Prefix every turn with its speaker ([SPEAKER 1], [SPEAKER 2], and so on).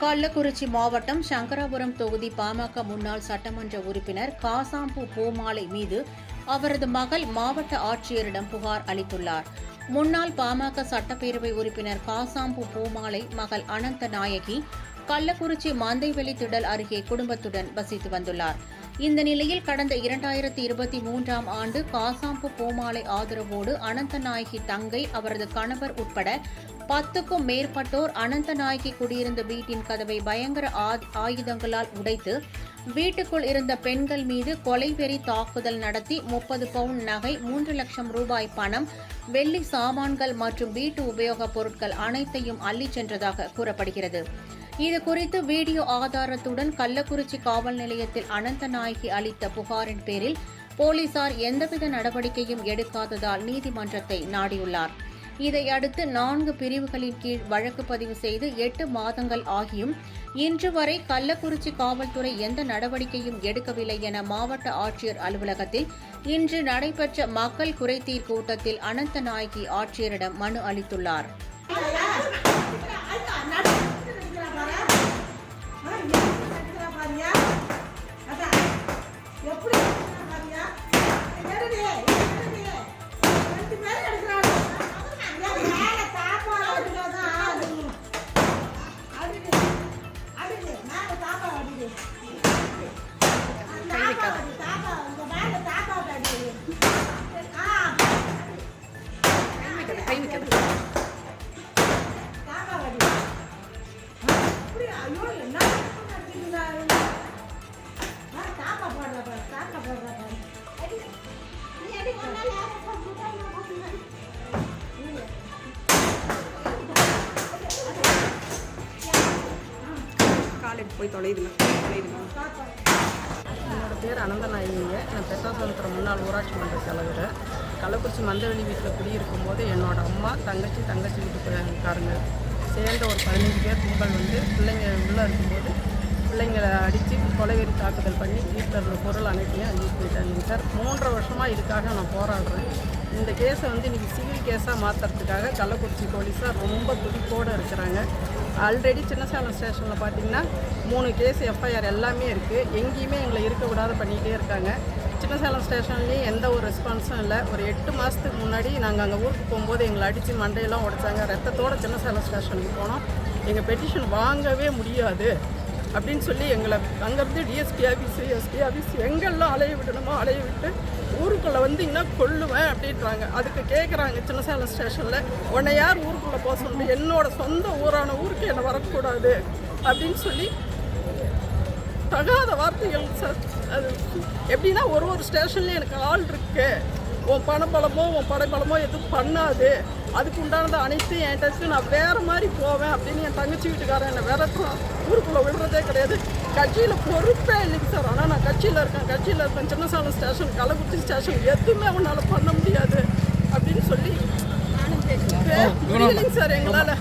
[SPEAKER 1] கள்ளக்குறிச்சி மாவட்டம் சங்கராபுரம் தொகுதி பாமக முன்னாள் சட்டமன்ற உறுப்பினர் காசாம்பூ பூமாலை மீது அவரது மகள் மாவட்ட ஆட்சியரிடம் புகார் அளித்துள்ளார். முன்னாள் பாமக சட்டப்பேரவை உறுப்பினர் காசாம்பூ பூமாலை மகள் அனந்த நாயகி கள்ளக்குறிச்சி மந்தைவெளி திடல் அருகே குடும்பத்துடன் வசித்து வந்துள்ளார். இந்த நிலையில் கடந்த 2023ஆம் ஆண்டு காசாம்பூ பூமாலை ஆதரவோடு அனந்தநாயகி தங்கை, அவரது கணவர் உட்பட 10க்கும் மேற்பட்டோர் அனந்தநாயகி குடியிருந்த வீட்டின் கதவை பயங்கர ஆயுதங்களால் உடைத்து வீட்டுக்குள் இருந்த பெண்கள் மீது கொலைவெறி தாக்குதல் நடத்தி 30 பவுன் நகை, 3 லட்சம் ரூபாய் பணம், வெள்ளி சாமான்கள் மற்றும் வீட்டு உபயோகப் பொருட்கள் அனைத்தையும் அள்ளிச் சென்றதாக கூறப்படுகிறது. இதுகுறித்து வீடியோ ஆதாரத்துடன் கள்ளக்குறிச்சி காவல் நிலையத்தில் அனந்தநாயகி அளித்த புகாரின் பேரில் போலீசார் எந்தவித நடவடிக்கையும் எடுக்காததால் நீதிமன்றத்தை நாடியுள்ளார். இதையடுத்து 4 பிரிவுகளின் கீழ் வழக்கு பதிவு செய்து 8 மாதங்கள் ஆகியும் இன்று வரை கள்ளக்குறிச்சி காவல்துறை எந்த நடவடிக்கையும் எடுக்கவில்லை என மாவட்ட ஆட்சியர் அலுவலகத்தில் இன்று நடைபெற்ற மக்கள் குறைதீர் கூட்டத்தில் அனந்தநாயகி ஆட்சியரிடம் மனு அளித்துள்ளார்.
[SPEAKER 2] போய் தொலைதுல என்னோட பேர் அனந்தநாயகிங்க. நான் பெத்தாசமுத்திரம் முன்னாள் ஊராட்சி மன்ற தலைவர். கள்ளக்குறிச்சி மந்தவெளி வீட்டில் குடியிருக்கும் போது என்னோட அம்மா, தங்கச்சி வீட்டுக்காரங்க சேர்ந்த ஒரு 15 பேர் கும்பல் வந்து பிள்ளைங்க உள்ளே இருக்கும்போது பிள்ளைங்களை அடித்து கொலைவெறி தாக்குதல் பண்ணி வீட்டில் இருந்த பொருள் அனைத்தையும் அழிச்சு போயிட்டாங்க சார். 3 வருஷமாக இதுக்காக நான் போராடுறேன். இந்த கேஸை வந்து இன்றைக்கி சிவில் கேஸாக மாற்றுறதுக்காக கள்ளக்குறிச்சி போலீஸார் ரொம்ப துடிப்போடு இருக்கிறாங்க. ஆல்ரெடி சின்னசேலம் ஸ்டேஷனில் பார்த்திங்கன்னா 3 கேஸ் எஃப்ஐஆர் எல்லாமே இருக்குது. எங்கேயுமே எங்களை இருக்க விடாத பண்ணிகிட்டே இருக்காங்க. சின்னசேலம் ஸ்டேஷன்லேயும் எந்த ஒரு ரெஸ்பான்ஸும் இல்லை. ஒரு 8 மாதத்துக்கு முன்னாடி நாங்கள் அங்கே ஊருக்கு போகும்போது எங்களை அடித்து மண்டையெல்லாம் உடைச்சாங்க. ரத்தத்தோடு சின்னசேலம் ஸ்டேஷனுக்கு போனோம். எங்கள் பெட்டிஷன் வாங்கவே முடியாது அப்படின்னு சொல்லி எங்களை அங்கேருந்து டிஎஸ்பி ஆஃபீஸு, எஸ்பி ஆஃபீஸ் எங்கெல்லாம் அலைய விடணுமோ அலைய விட்டு ஊருக்குள்ளே வந்தீங்கன்னா கொல்லுவேன் அப்படின்றாங்க. அதுக்கு கேட்குறாங்க சின்னசேலம் ஸ்டேஷனில், உன்னை யார் ஊருக்குள்ளே போக சொல்லிட்டு, என்னோட சொந்த ஊரான ஊருக்கு என்னை வரக்கூடாது அப்படின்னு சொல்லி தகாத வார்த்தைகள் சார். அது எப்படின்னா ஒரு ஸ்டேஷன்லேயும் எனக்கு ஆள் இருக்குது, உன் பணபலமோ உன் படைபலமோ எதுவும் பண்ணாது, அதுக்கு உண்டானது அனைத்தையும் என் டச்சு, நான் வேறு மாதிரி போவேன் அப்படின்னு என் தங்கச்சி வீட்டுக்காரன் என்னை விரட்டுறான். ஊருக்குள்ளே விடுறதே கிடையாது. கட்சியில் பொறுப்பே இல்லைங்க சார். ஆனால் நான் கட்சியில் இருக்கேன். சின்னசேலம் ஸ்டேஷன், கள்ளக்குறிச்சி ஸ்டேஷன் எதுவுமே உன்னால் பண்ண முடியாது அப்படின்னு சொல்லி சார் எங்களால்